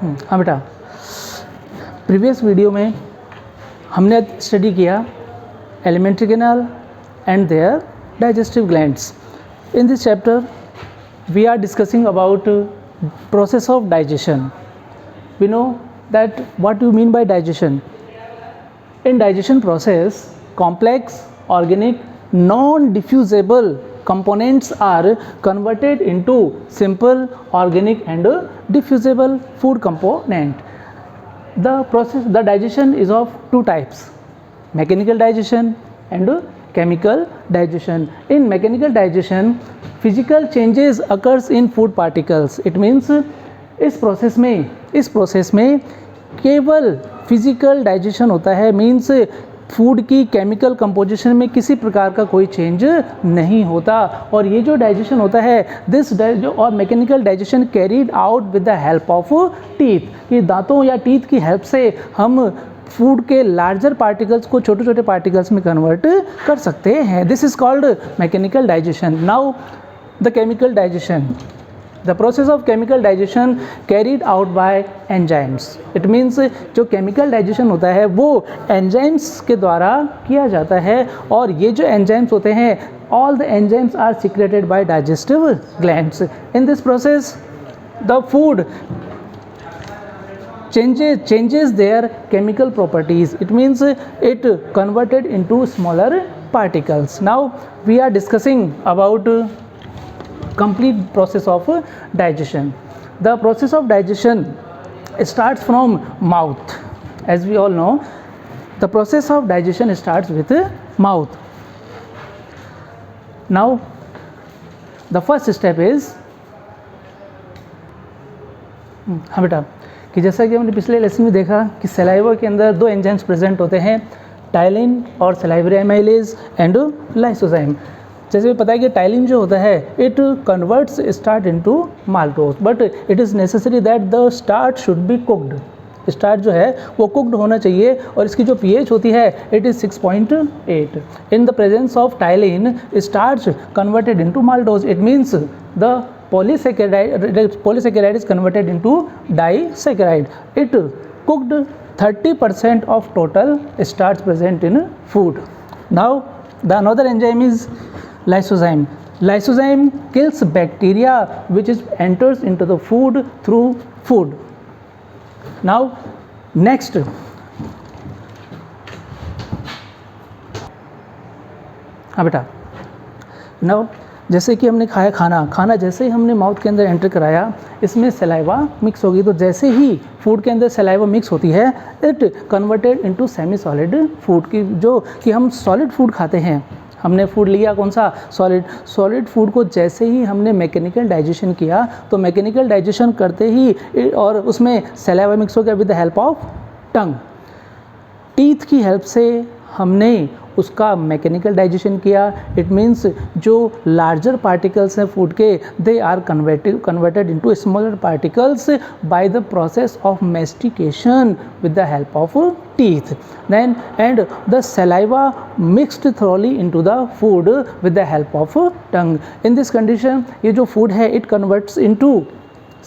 हाँ बेटा, previous video में हमने स्टडी किया alimentary canal and their digestive glands. In this chapter we are discussing about process of digestion. We know that what you mean by digestion. In digestion process, complex organic non-diffusible components are converted into simple organic and diffusible food component. The digestion is of two types: mechanical digestion and chemical digestion. In mechanical digestion, physical changes occurs in food particles. It means इस process में केवल physical digestion होता है. Means food की chemical composition में किसी प्रकार का कोई चेंज नहीं होता. और ये जो डाइजेशन होता है और mechanical digestion carried out with the help of teeth, कि दांतों या टीथ की हेल्प से हम फूड के लार्जर पार्टिकल्स को छोटे छोटे पार्टिकल्स में कन्वर्ट कर सकते हैं. This is called mechanical digestion. Now the chemical digestion. The process of chemical digestion carried out by enzymes. It means जो chemical digestion होता है वो enzymes के द्वारा किया जाता है. और ये जो enzymes होते हैं, all the enzymes are secreted by digestive glands. In this process, the food changes their chemical properties. It means it converted into smaller particles. Now we are discussing about complete process of digestion. The process of digestion starts from mouth. As we all know, the process of digestion starts with mouth. Now the first step is हाँ बेटा, कि जैसा कि हमने पिछले lesson में देखा कि सलाइवा के अंदर दो एंजाइम्स प्रेजेंट होते हैं, टाइलिन और सलाइवरी एमाइलेज एंड लाइसोजाइम. जैसे पता है कि टाइलिन जो होता है it converts starch into maltose, but it is necessary that the starch should be cooked. Starch जो है वो कुक्ड होना चाहिए और इसकी जो पीएच होती है it is 6.8. In the presence of ptyalin starch converted into maltose. It means the polysaccharide is converted into disaccharide. It cooked 30% of total starch present in food. Now the another enzyme is lysozyme. Lysozyme kills bacteria which enters into the food through food. Now next, हाँ बेटा, now जैसे कि हमने खाया खाना जैसे ही हमने mouth के अंदर एंटर कराया, इसमें सलाइवा मिक्स होगी. तो जैसे ही फूड के अंदर सलाइवा मिक्स होती है it converted into semi solid food. की जो कि हम सॉलिड फूड खाते हैं, हमने फूड लिया कौन सा, सॉलिड फूड को जैसे ही हमने मैकेनिकल डाइजेशन किया, तो मैकेनिकल डाइजेशन करते ही और उसमें सलाइवा मिक्स हो गया with the help of tongue. Teeth की हेल्प से हमने उसका मैकेनिकल डाइजेशन किया. इट मीन्स जो लार्जर पार्टिकल्स हैं फूड के, they are converted into smaller particles by the process of mastication with the help of teeth. Then and the saliva mixed thoroughly into the food with the help of tongue. In this condition ये जो food है it converts into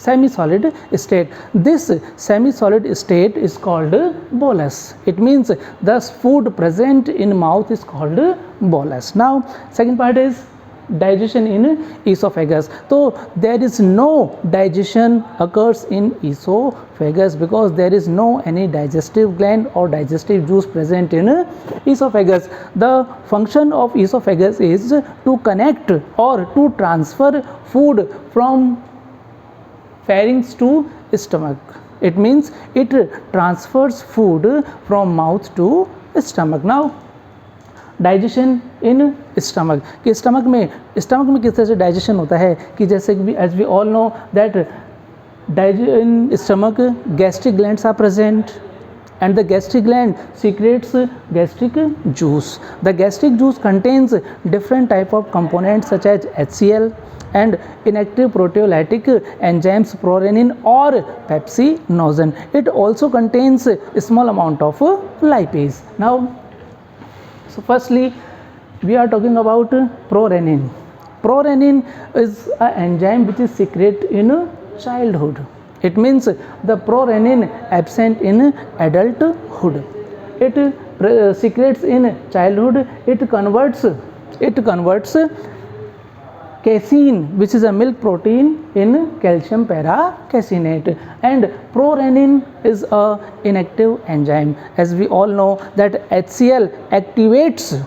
semi-solid state. This semi-solid state is called bolus. It means the food present in mouth is called bolus. Now second part is digestion in esophagus. So there is no digestion occurs in esophagus because there is no any digestive gland or digestive juice present in esophagus. The function of esophagus is to connect or to transfer food from pharynx to stomach. It means it transfers food from mouth to stomach. Now digestion in stomach. कि stomach में किस तरह से digestion होता है, कि जैसे कि as we all know that in stomach gastric glands are present and the gastric gland secretes gastric juice. The gastric juice contains different type of components such as HCl and inactive proteolytic enzymes prorenin or pepsinogen. It also contains a small amount of lipase. Now so firstly we are talking about prorenin. Prorenin is an enzyme which is secreted in childhood. It means the prorenin absent in adulthood. It secretes in childhood. It converts casein, which is a milk protein, in calcium paracasinate. And prorenin is a inactive enzyme. As we all know that HCl activates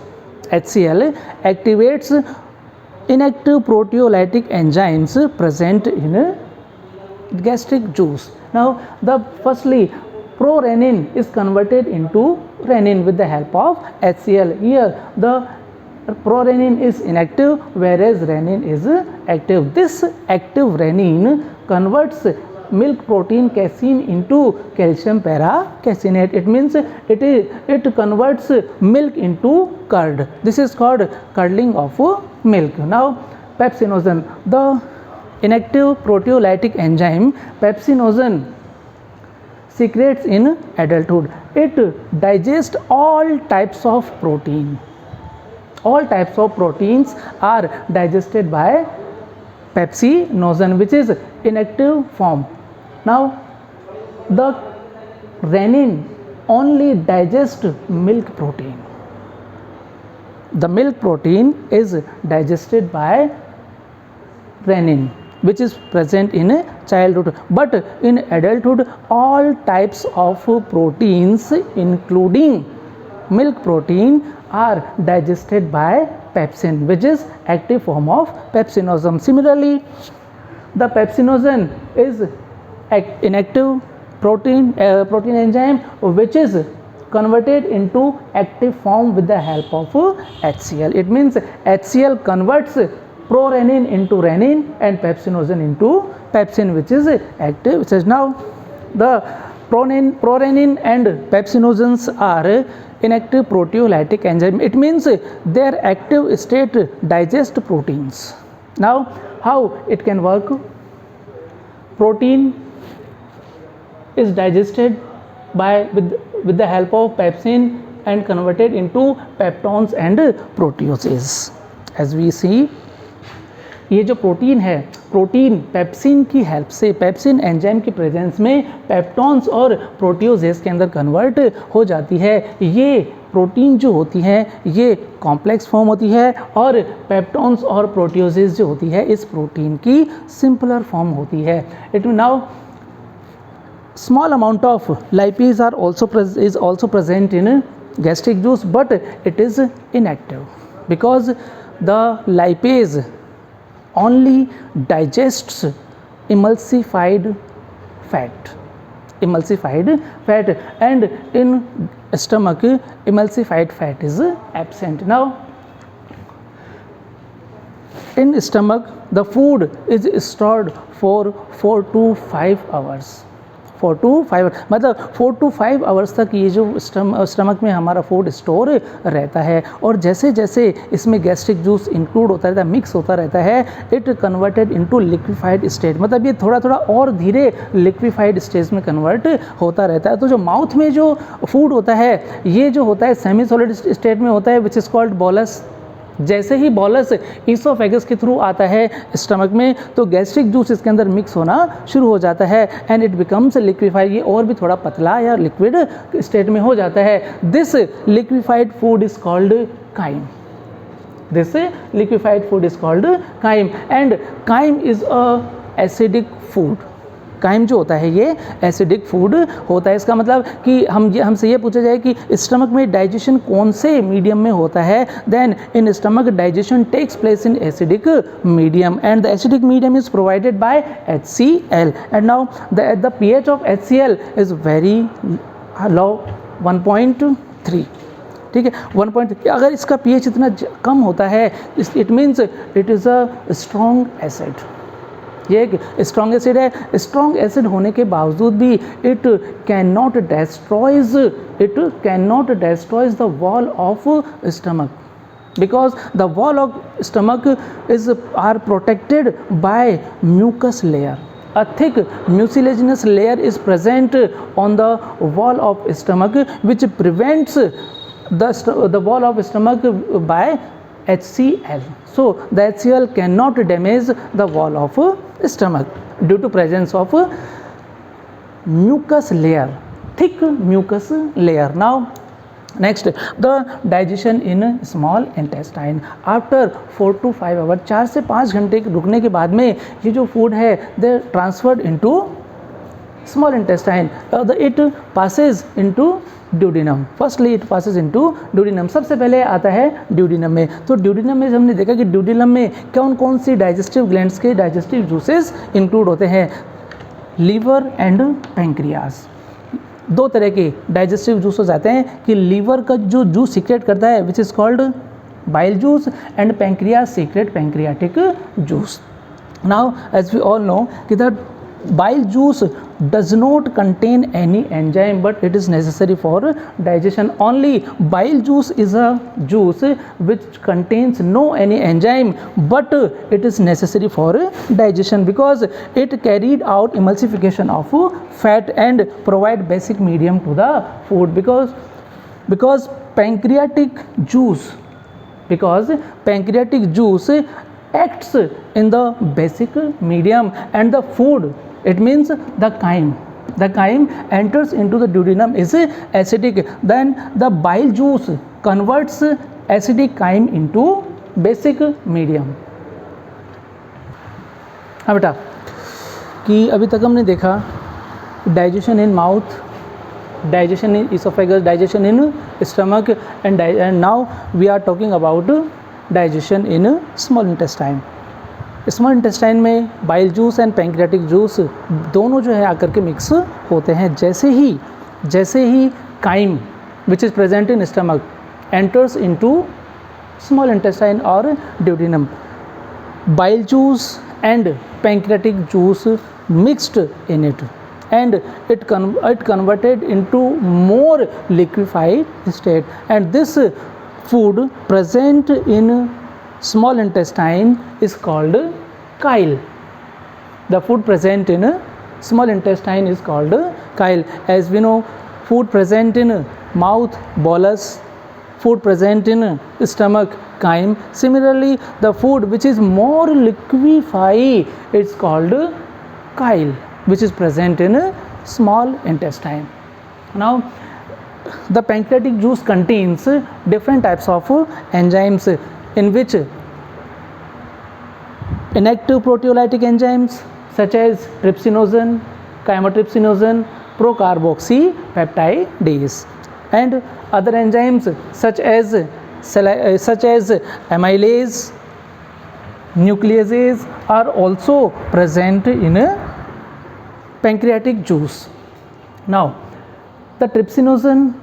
inactive proteolytic enzymes present in gastric juice. Now firstly prorenin is converted into renin with the help of HCl. Here the prorenin is inactive whereas renin is active. This active renin converts milk protein casein into calcium paracasinate. It means it converts milk into curd. This is called curdling of milk. Now pepsinogen, the inactive proteolytic enzyme pepsinogen secretes in adulthood. It digests all types of protein. All types of proteins are digested by pepsinogen, which is inactive form. Now the renin only digests milk protein. The milk protein is digested by renin, which is present in childhood, but in adulthood all types of proteins including milk protein are digested by pepsin, which is active form of pepsinogen. Similarly, the pepsinogen is inactive protein enzyme which is converted into active form with the help of HCl. It means HCl converts prorenin into renin and pepsinogen into pepsin, which is active. Which is now the prorenin and pepsinogens are inactive proteolytic enzyme. It means their active state digest proteins. Now how it can work? Protein is digested with the help of pepsin and converted into peptones and proteoses. As we see, ये जो protein है, protein pepsin की help से, pepsin enzyme की presence में peptones और proteoses के अंदर कन्वर्ट हो जाती है. ये प्रोटीन जो होती हैं ये कॉम्प्लेक्स फॉर्म होती है और पेप्टॉन्स और प्रोटियोजेस जो होती है इस प्रोटीन की सिंपलर फॉर्म होती है. It now small amount of lipase is also present in gastric juice, but it is inactive because the lipase only digests emulsified fat, and in stomach emulsified fat is absent. Now in stomach the food is stored for 4 to 5 hours. 4 to 5 मतलब 4 to 5 hours तक ये जो stomach में हमारा food store रहता है. और जैसे जैसे इसमें गैस्ट्रिक जूस इंक्लूड होता रहता है, मिक्स होता रहता है, it converted into liquefied state. मतलब ये थोड़ा थोड़ा और धीरे लिक्विफाइड स्टेज में कन्वर्ट होता रहता है. तो जो माउथ में जो फूड होता है ये जो होता है सेमी सॉलिड स्टेट में होता है, विच इज़ कॉल्ड बॉलस. जैसे ही बॉलस ईसोफेगस के थ्रू आता है स्टमक में तो गैस्ट्रिक जूस इसके अंदर मिक्स होना शुरू हो जाता है एंड इट बिकम्स लिक्विफाइड. ये और भी थोड़ा पतला या लिक्विड स्टेट में हो जाता है. This liquefied food is called chyme. This liquefied food is called chyme and chyme is a acidic food. Chyme जो होता है ये एसिडिक फूड होता है. इसका मतलब कि हमसे ये पूछा जाए कि स्टमक में डाइजेशन कौन से मीडियम में होता है, then in stomach digestion takes place in acidic medium and the acidic medium is provided by HCl. And now the pH of HCl is very low, 1.3. ठीक है, 1.3. अगर इसका pH इतना कम होता है it means it is a strong acid. ये एक strong acid है. स्ट्रॉन्ग एसिड होने के बावजूद भी it can not डेस्ट्रॉयज the wall of stomach because the wall of stomach are protected by mucus layer. A thick mucilaginous layer is present on the wall of stomach which prevents the wall of stomach by HCl. So the HCl cannot damage the wall of stomach due to presence of mucus layer, thick mucus layer. Now next, the digestion in small intestine. After 4 to 5 our, 4 से 5 घंटे रुकने के बाद में ये जो food है they transferred into small intestine. It passes into duodenum. Firstly it passes into duodenum. सबसे पहले आता है ड्यूडिनम में. तो ड्यूडिनम में हमने देखा कि ड्यूडिनम में कौन कौन सी डाइजेस्टिव ग्लैंड्स के डाइजेस्टिव जूसेस इंक्लूड होते हैं. Liver and pancreas. दो तरह के डाइजेस्टिव जूसेस आते हैं कि लीवर का जो जूस सीक्रेट करता है which is called bile juice, and pancreas secrete pancreatic juice. Now as we all know कि the bile juice does not contain any enzyme, but it is necessary for digestion. Only bile juice is a juice which contains no any enzyme, but it is necessary for digestion because it carried out emulsification of fat and provide basic medium to the food. Because pancreatic juice acts in the basic medium, and the food, it means the chyme enters into the duodenum is acidic. Then the bile juice converts acidic chyme into basic medium. हाँ बेटा, कि अभी तक हमने देखा digestion in mouth, digestion in oesophagus, digestion in stomach, and now we are talking about digestion in small intestine. Small intestine में bile juice and pancreatic juice दोनों जो है आकर के मिक्स होते हैं. जैसे ही chyme which is present in stomach enters into small intestine और duodenum, bile juice and pancreatic juice mixed in it, and it converted into more liquefied state, and this food present in small intestine is called chyle. The food present in small intestine is called chyle. As we know, food present in mouth, bolus, food present in stomach, chyme. Similarly, the food which is more liquefied, it's called chyle, which is present in small intestine. Now, the pancreatic juice contains different types of enzymes, in which inactive proteolytic enzymes such as trypsinogen, chymotrypsinogen, procarboxypeptidase, and other enzymes such as amylase, nucleases are also present in pancreatic juice. Now, the trypsinogen,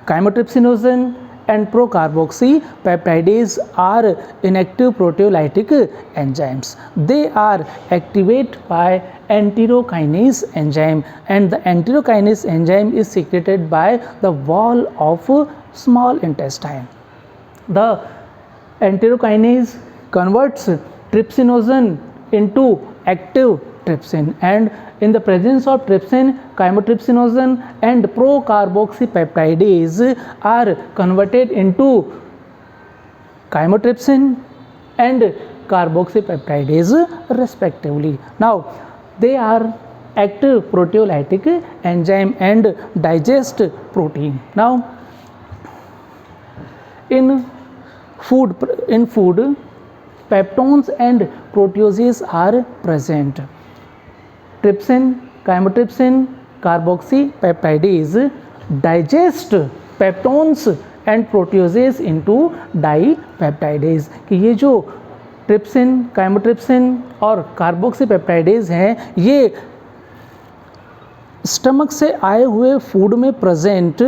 chymotrypsinogen and procarboxypeptidase are inactive proteolytic enzymes. They are activated by enterokinase enzyme, and the enterokinase enzyme is secreted by the wall of small intestine. The enterokinase converts trypsinogen into active trypsin, and in the presence of trypsin, chymotrypsinogen and procarboxypeptidase are converted into chymotrypsin and carboxypeptidase respectively. Now, they are active proteolytic enzyme and digest protein. Now, in food, peptones and proteases are present. Trypsin, chymotrypsin, carboxypeptidase digest peptones and proteases into dipeptidase. कि ये जो trypsin, chymotrypsin और carboxypeptidase हैं, ये stomach से आए हुए food में प्रेजेंट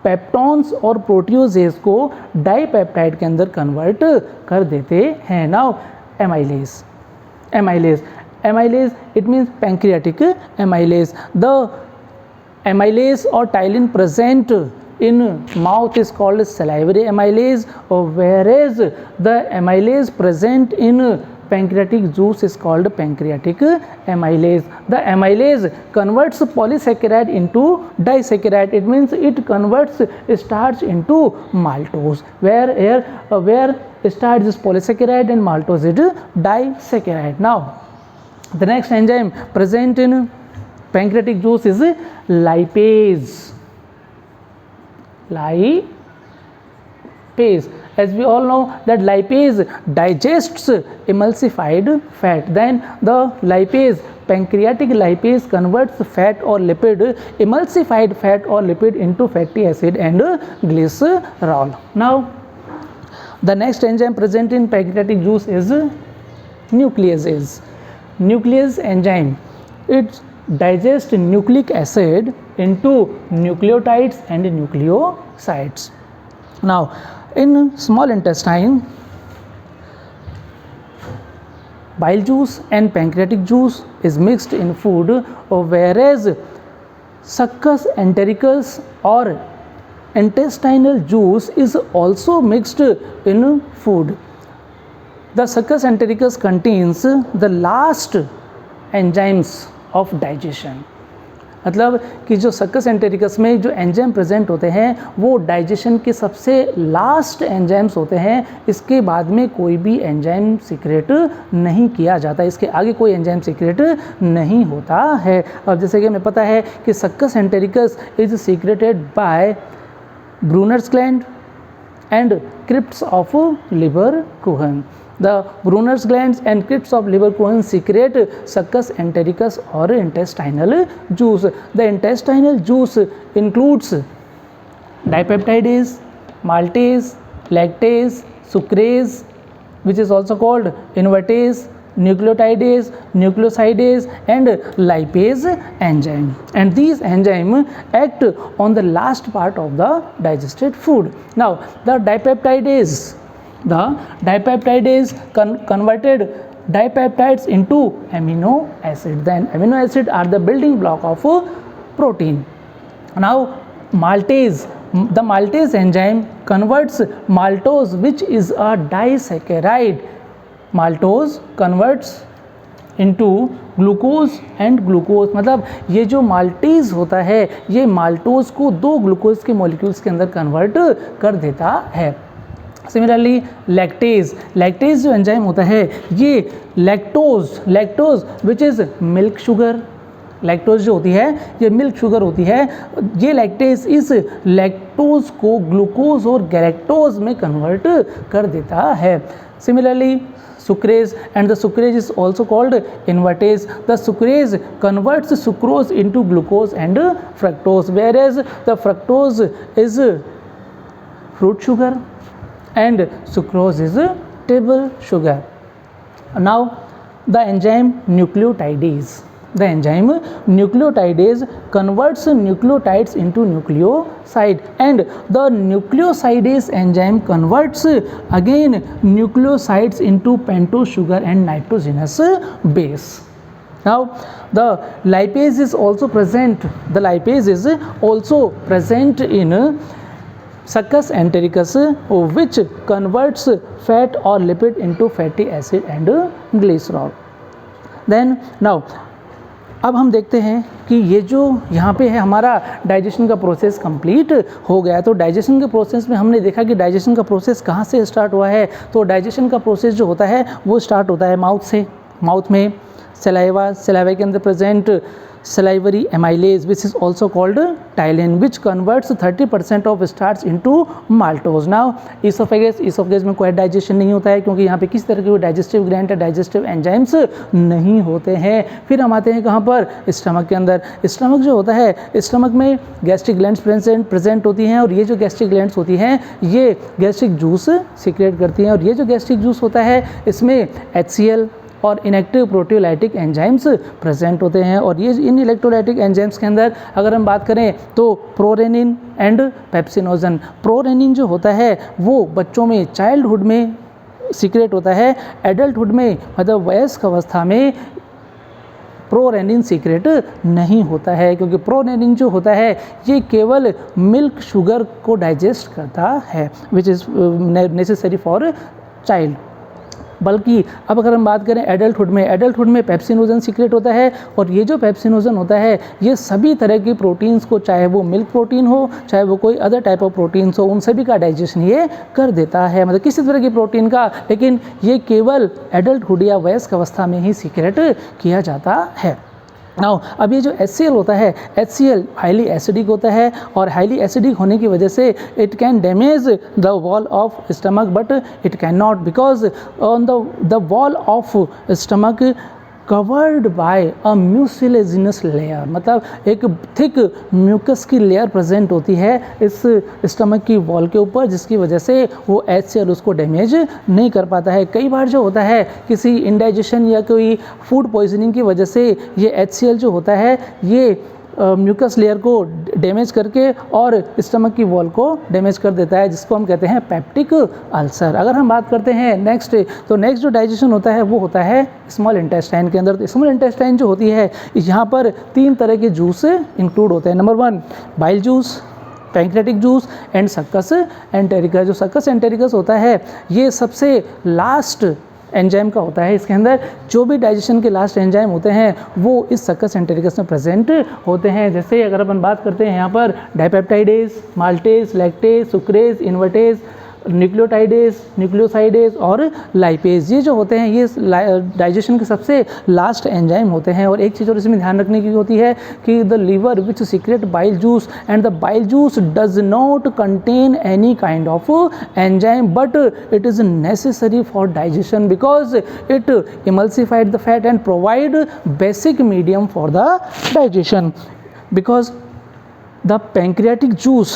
पेप्टॉन्स और प्रोटियोजेस को डाइपेप्टाइड के अंदर कन्वर्ट कर देते हैं. Now amylase, it means pancreatic amylase. The amylase or ptyalin present in mouth is called salivary amylase, whereas the amylase present in pancreatic juice is called pancreatic amylase. The amylase converts polysaccharide into disaccharide. It means it converts starch into maltose, where starch is polysaccharide and maltose is disaccharide. Now, the next enzyme present in pancreatic juice is lipase. As we all know that lipase digests emulsified fat. Then the lipase, pancreatic lipase, converts fat or lipid, emulsified fat or lipid into fatty acid and glycerol. Now the next enzyme present in pancreatic juice is nucleases. Nuclease enzyme, it digests nucleic acid into nucleotides and nucleosides. Now in small intestine, bile juice and pancreatic juice is mixed in food, whereas succus entericus or intestinal juice is also mixed in food. The succus entericus contains the last enzymes of digestion. मतलब कि जो succus entericus में जो enzyme present होते हैं वो digestion के सबसे लास्ट एंजाइम्स होते हैं. इसके बाद में कोई भी एंजाइम सीक्रेट नहीं किया जाता, इसके आगे कोई एंजाइम सीक्रेट नहीं होता है. अब जैसे कि हमें पता है कि succus entericus is secreted by Brunner's gland and crypts of Lieberkuhn. The Brunner's glands and crypts of Leverkusen secrete succus entericus or intestinal juice. The intestinal juice includes dipeptidase, maltase, lactase, sucrase, which is also called invertase, nucleotidase, nucleosidase and lipase enzyme. And these enzymes act on the last part of the digested food. Now the dipeptidase converted dipeptides into amino acid. Then amino acid are the building block of protein. Now maltase, the maltase enzyme converts maltose, which is a disaccharide. Maltose converts into glucose and glucose. मतलब ये जो maltase होता है ये maltose को दो glucose के molecules के अंदर कन्वर्ट कर देता है. सिमिलरली लैक्टेज जो एंजाइम होता है ये lactose which is milk sugar. Lactose जो होती है ये मिल्क शुगर होती है. ये लैक्टेज इस लैक्टोज को ग्लूकोज और गैलेक्टोज में कन्वर्ट कर देता है. Similarly sucrase, and the sucrase is also called invertase. The sucrase converts sucrose into glucose and fructose, whereas the fructose is fruit sugar and sucrose is table sugar. Now the enzyme nucleotidase. The enzyme nucleotidase converts nucleotides into nucleoside, and the nucleosidase enzyme converts again nucleosides into pentose sugar and nitrogenous base. Now the lipase is also present. The lipase is also present in succus entericus, which converts fat or lipid into fatty acid and glycerol. Then now अब हम देखते हैं कि ये जो यहाँ पे है हमारा डाइजेशन का प्रोसेस कंप्लीट हो गया. तो डाइजेशन के प्रोसेस में हमने देखा कि डाइजेशन का प्रोसेस कहाँ से स्टार्ट हुआ है. तो डाइजेशन का प्रोसेस जो होता है वो स्टार्ट होता है माउथ से. माउथ में सलाइवा के अंदर present salivary amylase, which is also called ptyalin, which converts 30% of starch into maltose. Now esophagus में कोई डाइजेशन नहीं होता है क्योंकि यहाँ पे किस तरह के डाइजेस्टिव ग्लैंड या डाइजेस्टिव एंजाइम्स नहीं होते हैं. फिर हम आते हैं कहाँ पर, स्टमक के अंदर. स्टमक जो होता है स्टमक में गैस्ट्रिक ग्लैंड्स प्रेजेंट होती हैं, और ये जो गैस्ट्रिक ग्लैंड्स होती हैं ये गैस्ट्रिक जूस सीक्रेट करती हैं. और ये जो गैस्ट्रिक जूस होता है इसमें HCl और इनएक्टिव प्रोटियोलाइटिक एंजाइम्स प्रेजेंट होते हैं. और ये इन इलेक्ट्रोलाइटिक एंजाइम्स के अंदर अगर हम बात करें तो प्रोरेनिन एंड पेप्सिनोजन. प्रोरेनिन जो होता है वो बच्चों में चाइल्डहुड में सीक्रेट होता है. एडल्टहुड में मतलब वयस्क अवस्था में प्रोरेनिन सीक्रेट नहीं होता है, क्योंकि प्रोरेनिन जो होता है ये केवल मिल्क शुगर को डाइजेस्ट करता है, which is necessary for child. बल्कि अब अगर हम बात करें एडल्टहुड में पेप्सिनोजन सीक्रेट होता है. और ये जो पेप्सिनोजन होता है ये सभी तरह की प्रोटीन्स को, चाहे वो मिल्क प्रोटीन हो चाहे वो कोई अदर टाइप ऑफ प्रोटीन्स हो, उन सभी का डाइजेशन ये कर देता है. मतलब किसी तरह की प्रोटीन का, लेकिन ये केवल एडल्टहुड या वयस्क अवस्था में ही सीक्रेट किया जाता है. नाउ अब ये जो HCl होता है, HCl हाईली एसिडिक होता है और हाईली एसिडिक होने की वजह से it can damage the wall of stomach, but it can not because on the wall of stomach covered by a mucilaginous layer, मतलब एक थिक म्यूकस की लेयर प्रेजेंट होती है इस स्टमक की वॉल के ऊपर, जिसकी वजह से वो HCl उसको डैमेज नहीं कर पाता है। कई बार जो होता है किसी इंडाइजेशन या कोई फूड पॉइजनिंग की वजह से ये HCl जो होता है ये म्यूकस लेयर को डैमेज करके और स्टमक की वॉल को डैमेज कर देता है, जिसको हम कहते हैं पेप्टिक अल्सर। अगर हम बात करते हैं नेक्स्ट, तो नेक्स्ट जो डाइजेशन होता है वो होता है स्मॉल इंटेस्टाइन के अंदर। तो स्मॉल इंटेस्टाइन जो होती है यहाँ पर 3 तरह के जूस इंक्लूड होते हैं। Number 1 bile juice, pancreatic juice and succus entericus. जो सक्कस एंटेरिकस होता है ये सबसे लास्ट एंजाइम का होता है। इसके अंदर जो भी डाइजेशन के लास्ट एंजाइम होते हैं वो इस सक्कस एंटेरिकस में प्रेजेंट होते हैं। जैसे अगर अपन बात करते हैं यहाँ पर dipeptidase, maltase, lactase, sucrase, invertase, nucleotidase, nucleosidase और लाइपेज, ये जो होते हैं ये डाइजेशन के सबसे लास्ट एंजाइम होते हैं। और एक चीज़ और इसमें ध्यान रखने की होती है कि the liver which secrete bile juice and the bile juice does not contain any kind of enzyme, but it is necessary for digestion because it emulsified the fat and provide basic medium for the digestion. Because the pancreatic juice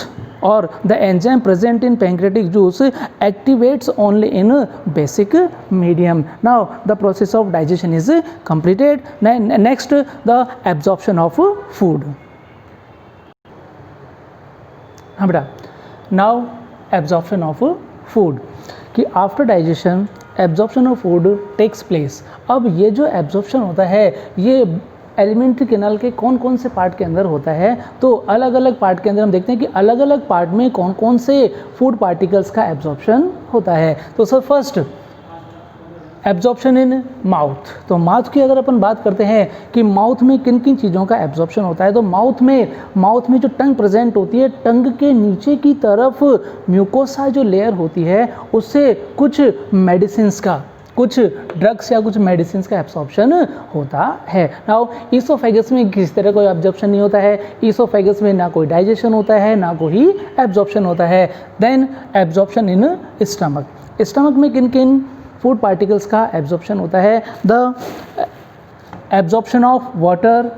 or the enzyme present in pancreatic juice activates only in basic medium. Now the process of digestion is completed. Next, the absorption of food. हाँ बेटा, now absorption of food कि after digestion absorption of food takes place। अब ये जो absorption होता है ये alimentary canal के कौन कौन से पार्ट के अंदर होता है। तो अलग अलग पार्ट के अंदर हम देखते हैं कि अलग अलग पार्ट में कौन कौन से फूड पार्टिकल्स का एब्जॉर्प्शन होता है। तो sir first absorption in mouth. तो माउथ की अगर अपन बात करते हैं कि माउथ में किन किन चीज़ों का एब्जॉर्प्शन होता है, तो माउथ में जो टंग प्रेजेंट होती है, टंग के नीचे की तरफ म्यूकोसा जो लेयर होती है उससे कुछ मेडिसिन्स का, कुछ ड्रग्स या कुछ मेडिसिन का एब्जॉर्प्शन होता है। नाउ ईसोफेगस में किसी तरह कोई एब्जॉर्प्शन नहीं होता है। ईसोफेगस में ना कोई डाइजेशन होता है ना कोई एब्जॉर्प्शन होता है। Then absorption in stomach. Stomach में किन किन फूड पार्टिकल्स का एब्जॉर्प्शन होता है? The absorption of water,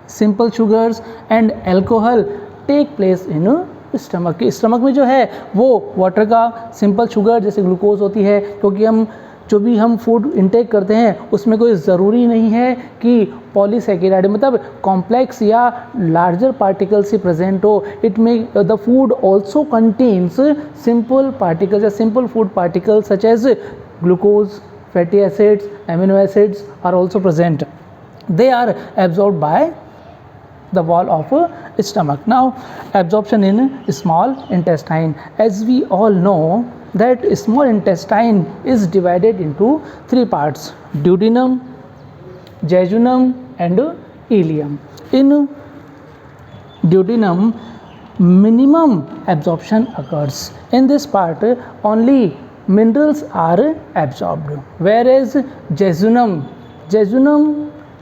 simple sugars and alcohol take place in stomach. Stomach में जो है वो वाटर का, सिंपल शुगर जैसे ग्लूकोज होती है, क्योंकि जो भी हम फूड इंटेक करते हैं उसमें कोई ज़रूरी नहीं है कि पॉलीसैकेराइड मतलब कॉम्प्लेक्स या लार्जर पार्टिकल्स ही प्रेजेंट हो। It may the food also contains simple particles या simple food particles such as glucose, fatty acids, amino acids are also present. They are absorbed by the wall of stomach. Now absorption in small intestine. As we all know that small intestine is divided into 3 parts: duodenum, jejunum and ileum. In duodenum minimum absorption occurs. In this part only minerals are absorbed, whereas jejunum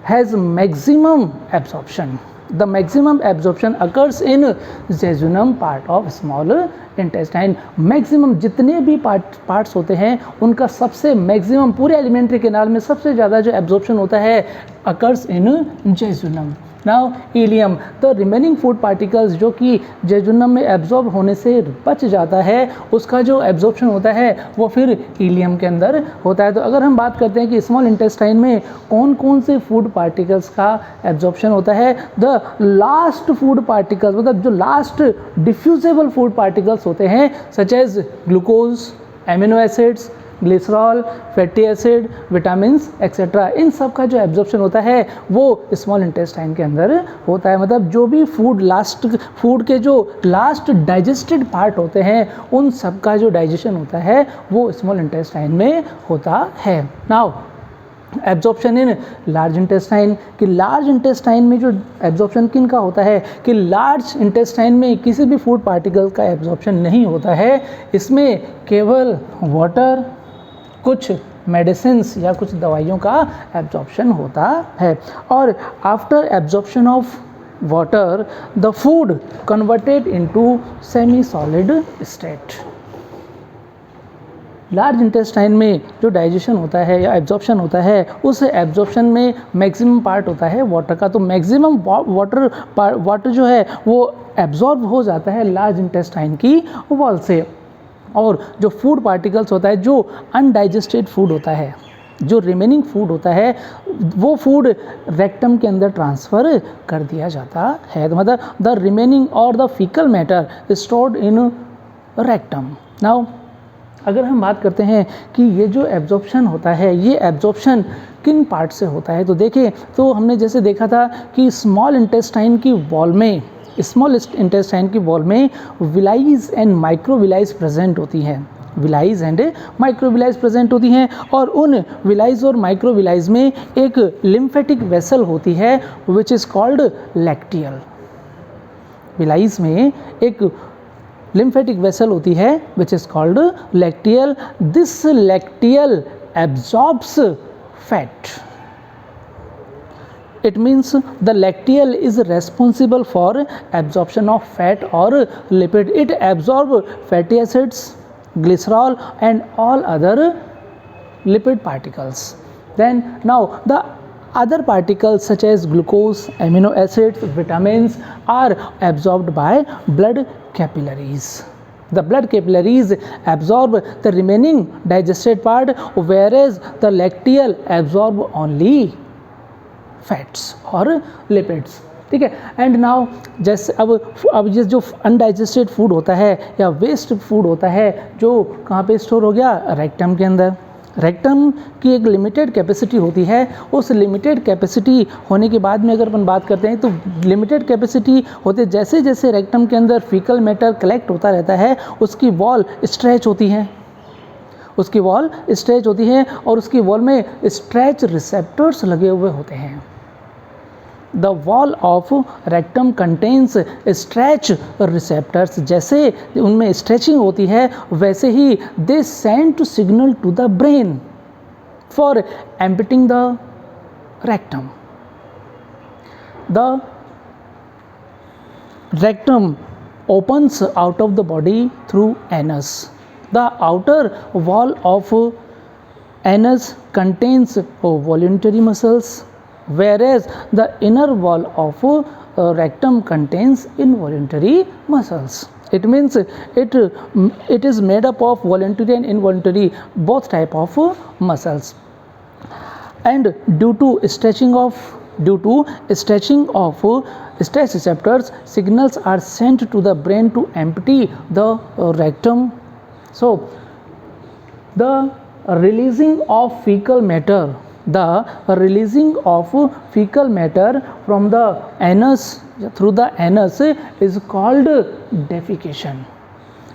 has maximum absorption. The maximum absorption occurs in jejunum part of small intestine. Maximum जितने भी parts होते हैं उनका सबसे maximum पूरे alimentary canal में सबसे ज़्यादा जो एब्जॉर्प्शन होता है occurs in jejunum. Now ileum, तो रिमेनिंग फूड पार्टिकल्स जो कि जेजुनम में एब्जॉर्ब होने से बच जाता है उसका जो एब्जॉर्प्शन होता है वो फिर इलियम के अंदर होता है। तो अगर हम बात करते हैं कि स्मॉल इंटेस्टाइन में कौन कौन से फूड पार्टिकल्स का एब्जॉर्प्शन होता है, द लास्ट फूड पार्टिकल्स मतलब जो लास्ट डिफ्यूजेबल फूड पार्टिकल्स होते हैं such as glucose, amino acids, glycerol, fatty acid, vitamins etcetera, इन सब का जो एब्जॉर्प्शन होता है वो स्मॉल इंटेस्टाइन के अंदर होता है। मतलब जो भी फूड के जो लास्ट डाइजेस्टेड पार्ट होते हैं उन सब का जो डाइजेशन होता है वो स्मॉल इंटेस्टाइन में होता है। Now absorption in large intestine, कि लार्ज इंटेस्टाइन में जो एब्जॉर्प्शन किन का होता है कि लार्ज इंटेस्टाइन में किसी भी फूड पार्टिकल का एब्जॉर्प्शन नहीं होता है। इसमें केवल वाटर, कुछ मेडिसिन्स या कुछ दवाइयों का एब्जॉर्प्शन होता है। और after absorption of water the food converted into semi solid state. Large intestine में जो डाइजेशन होता है या एब्जॉर्प्शन होता है, उस एब्जॉर्प्शन में मैक्सिमम पार्ट होता है वाटर का। तो मैक्सिमम वाटर जो है वो एब्जॉर्ब हो जाता है लार्ज इंटेस्टाइन की वॉल से। और जो फूड पार्टिकल्स होता है, जो अनडाइजेस्टेड फूड होता है, जो रिमेनिंग फूड होता है, वो फूड रेक्टम के अंदर ट्रांसफ़र कर दिया जाता है। तो मतलब द रिमेनिंग और the faecal matter stored in rectum. Now अगर हम बात करते हैं कि ये जो एब्जॉर्प्शन होता है, ये एब्जॉर्प्शन किन पार्ट से होता है, तो देखें तो हमने जैसे देखा था कि स्मॉल इंटेस्टाइन की वॉल में विलाइज एंड माइक्रोविलाइज प्रेजेंट होती हैं। विलाइज एंड माइक्रोविलाइज प्रेजेंट होती हैं और उन विलाइज और माइक्रोविलाइज में एक लिम्फेटिक वेसल होती है विच इज़ कॉल्ड लैक्टियल। विलाइज में एक lymphatic vessel होती है which is called lacteal. This lacteal absorbs fat. It means the lacteal is responsible for absorption of fat or lipid. It absorbs fatty acids, glycerol and all other lipid particles. Then now the other particles such as glucose, amino acids, vitamins are absorbed by blood capillaries. The blood capillaries absorb the remaining digested part, whereas the lacteal absorb only fats or lipids. ठीक है। And now जैसे अब ये जो undigested food होता है या waste food होता है, जो कहाँ पे स्टोर हो गया, रेक्टम के अंदर। रेक्टम की एक लिमिटेड कैपेसिटी होती है। उस लिमिटेड कैपेसिटी होने के बाद में अगर अपन बात करते हैं तो लिमिटेड कैपेसिटी होते जैसे जैसे रेक्टम के अंदर फीकल मैटर कलेक्ट होता रहता है, उसकी वॉल स्ट्रेच होती है, और उसकी वॉल में स्ट्रेच रिसेप्टर्स लगे हुए होते हैं। The wall of rectum contains stretch receptors. जैसे उनमें स्ट्रेचिंग होती है वैसे ही they send signal to the brain for emptying the rectum. The rectum opens out of the body through anus. The outer wall of anus contains voluntary muscles, whereas the inner wall of rectum contains involuntary muscles. It means it is made up of voluntary and involuntary both type of muscles. And due to stretching of stretch receptors, signals are sent to the brain to empty the rectum. So the releasing of fecal matter from the anus through the anus is called defecation.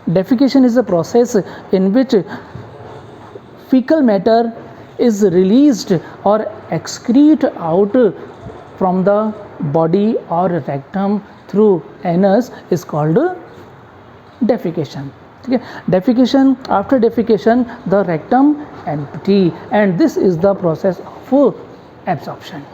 Defecation is a process in which fecal matter is released or excrete out from the body or rectum through anus is called defecation. Defecation, after defecation the rectum empty, and this is the process of absorption.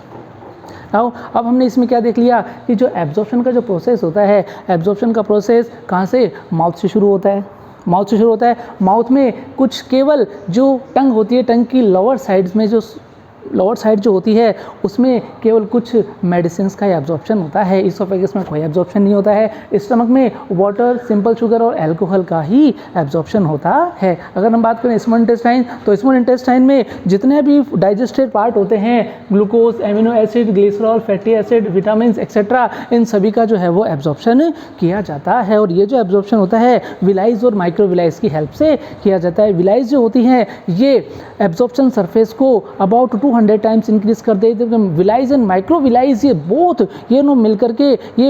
Now अब हमने इसमें क्या देख लिया कि जो absorption का जो प्रोसेस होता है, एब्जॉर्प्शन का प्रोसेस कहाँ से, माउथ से शुरू होता है। माउथ में कुछ केवल जो टंग होती है, टंग की लोअर साइड जो होती है उसमें केवल कुछ मेडिसिन का एब्जॉर्प्शन होता है। इसोफेगस में कोई एब्जॉर्प्शन नहीं होता है। स्टमक में वाटर, सिंपल शुगर और अल्कोहल का ही एब्जॉर्प्शन होता है। अगर हम बात करें स्मॉल इंटेस्टाइन, तो स्मॉल इंटेस्टाइन में जितने भी डाइजेस्टेड पार्ट होते हैं, glucose, amino acid, glycerol, fatty acid, vitamin etcetera, इन सभी का जो है वो एब्जॉर्प्शन किया जाता है। और ये जो एब्जॉर्प्शन होता है विलाइज और माइक्रोविलाइज की हेल्प से किया जाता है। विलाइज जो होती हैं ये एब्जॉर्प्शन सरफेस को अबाउट 200 टाइम्स इंक्रीज कर देते हैं। विलाइज एंड माइक्रोविलाइज ये बोथ मिल करके ये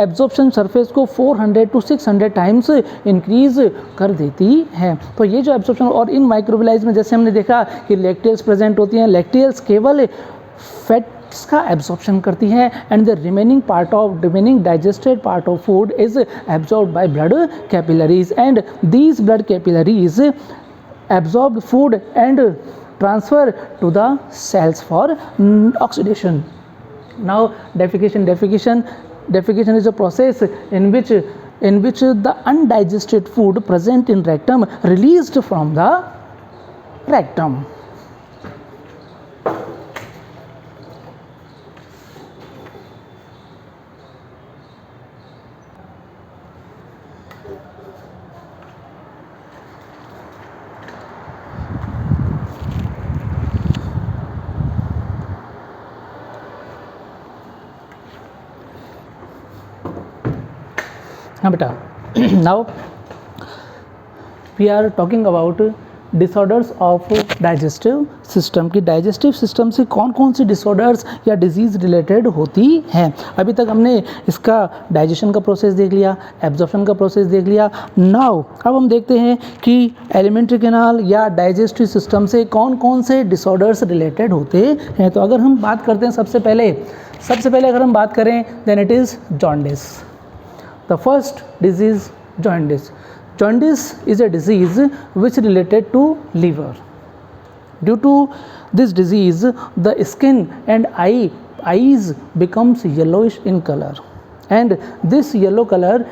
एब्जॉर्प्शन सरफेस को 400 to 600 टाइम्स इंक्रीज कर देती है। तो ये जो एब्जॉर्प्शन, और इन माइक्रोविलाइज में जैसे हमने देखा कि लैक्टेल्स प्रेजेंट होती हैं। लैक्टेल्स केवल फैट्स का एब्जॉर्प्शन करती हैं and the remaining digested part of food is absorbed by blood capillaries, and these blood capillaries absorb food and transfer to the cells for oxidation. Now defecation is a process in which the undigested food present in rectum released from the rectum. हाँ बेटा, now we are talking about disorders of digestive system की digestive system से कौन कौन सी disorders या diseases related होती हैं। अभी तक हमने इसका डाइजेशन का प्रोसेस देख लिया, एब्जॉर्प्शन का प्रोसेस देख लिया। नाउ अब हम देखते हैं कि एलिमेंट्री कैनाल या डाइजेस्टिव सिस्टम से कौन कौन से डिसऑर्डर्स रिलेटेड होते हैं। तो अगर हम बात करते हैं सबसे पहले अगर हम बात करें then it is jaundice. The first disease, jaundice. Jaundice is a disease which related to liver. Due to this disease, the skin and eyes becomes yellowish in color, and this yellow color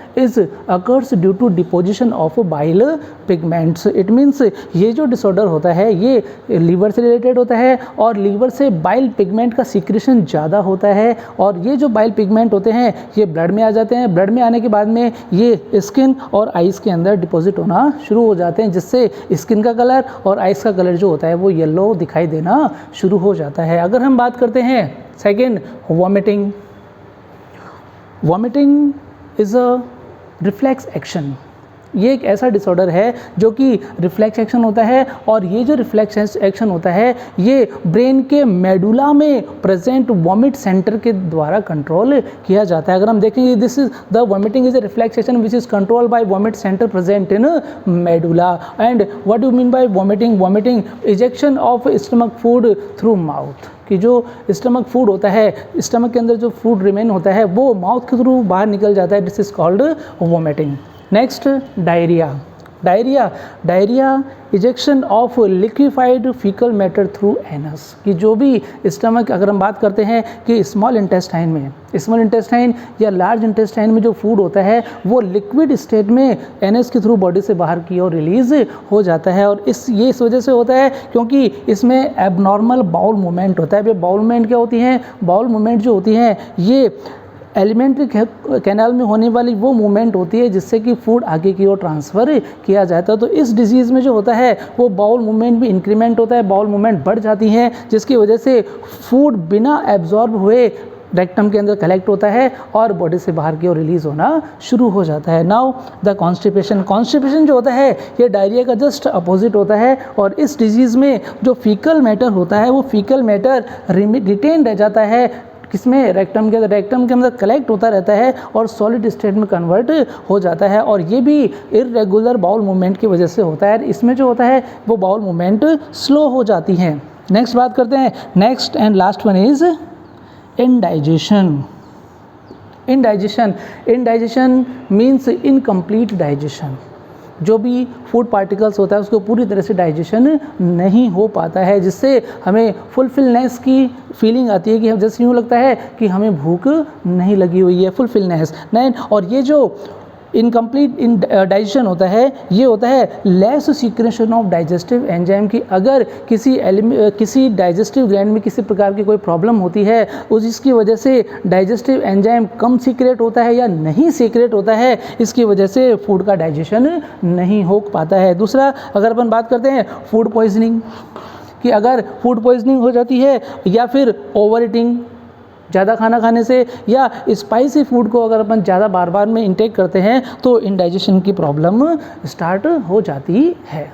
occurs due to deposition of bile pigments. It means ये जो disorder होता है ये liver से related होता है और liver से बाइल पिगमेंट का सीक्रेशन ज़्यादा होता है और ये जो बाइल पिगमेंट होते हैं ये ब्लड में आ जाते हैं। ब्लड में आने के बाद में ये स्किन और आइज़ के अंदर डिपॉजिट होना शुरू हो जाते हैं, जिससे स्किन का कलर और आइज़ का कलर जो होता है वो येलो दिखाई देना शुरू हो जाता है। अगर हम बात करते हैं second, vomiting is a reflex action. ये एक ऐसा डिसऑर्डर है जो कि रिफ्लेक्स एक्शन होता है और ये जो रिफ्लेक्स एक्शन होता है ये ब्रेन के मेडुला में प्रेजेंट वॉमिट सेंटर के द्वारा कंट्रोल किया जाता है। अगर हम देखेंगे this is the vomiting is a reflex action which is control by vomit centre present in medulla. And what do mean by vomiting ejection of stomach food through mouth, कि जो स्टमक फूड होता है, stomach के अंदर जो food remain होता है वो माउथ के थ्रू बाहर निकल जाता है। This is called vomiting. Next, diarrhoea ejection of liquefied faecal matter through anus, कि जो भी स्टमक, अगर हम बात करते हैं कि स्मॉल इंटेस्टाइन या लार्ज इंटेस्टाइन में जो फूड होता है वो लिक्विड स्टेट में एनस के थ्रू बॉडी से बाहर की ओर रिलीज हो जाता है। और ये इस वजह से होता है क्योंकि इसमें एबनॉर्मल बाउल मूवमेंट होता है। बाउल मूवमेंट क्या होती हैं? बाउल मूवमेंट जो होती हैं ये एलिमेंट्री कैनाल में होने वाली वो मूवमेंट होती है जिससे कि फूड आगे की ओर ट्रांसफ़र किया जाता है। तो इस डिजीज़ में जो होता है वो बाउल मूवमेंट भी इंक्रीमेंट होता है, बाउल मूवमेंट बढ़ जाती हैं, जिसकी वजह से फूड बिना एब्जॉर्ब हुए रेक्टम के अंदर कलेक्ट होता है और बॉडी से बाहर की ओर रिलीज़ होना शुरू हो जाता है। नाउ द कॉन्स्टिपेशन जो होता है ये डायरिया का जस्ट अपोजिट होता है और इस डिजीज़ में जो फीकल मैटर होता है वो फीकल मैटर रिटेन रह जाता है किसमें? रेक्टम के अंदर कलेक्ट होता रहता है और सॉलिड स्टेट में कन्वर्ट हो जाता है और ये भी इरेगुलर बाउल मूवमेंट की वजह से होता है। इसमें जो होता है वो बाउल मूवमेंट स्लो हो जाती है। नेक्स्ट बात करते हैं, next and last one is indigestion means incomplete digestion. जो भी फूड पार्टिकल्स होता है उसको पूरी तरह से डाइजेशन नहीं हो पाता है, जिससे हमें फुलफिलनेस की फीलिंग आती है कि हम जैसे यूँ लगता है कि हमें भूख नहीं लगी हुई है, फुलफिलनेस नहीं। और ये जो इनकम्प्लीट डाइजेशन होता है ये होता है less secretion of digestive enzyme की। अगर किसी डाइजेस्टिव ग्लैंड में किसी प्रकार की कोई प्रॉब्लम होती है उस इसकी वजह से डाइजेस्टिव एंजाइम कम सीक्रेट होता है या नहीं सीक्रेट होता है, इसकी वजह से फूड का डाइजेशन नहीं हो पाता है। दूसरा, अगर अपन बात करते हैं फूड पॉइजनिंग, कि अगर फूड पॉइजनिंग हो जाती है या फिर ओवर ईटिंग, ज़्यादा खाना खाने से या स्पाइसी फूड को अगर अपन ज़्यादा बार बार में इंटेक करते हैं तो इंडाइजेशन की प्रॉब्लम स्टार्ट हो जाती है।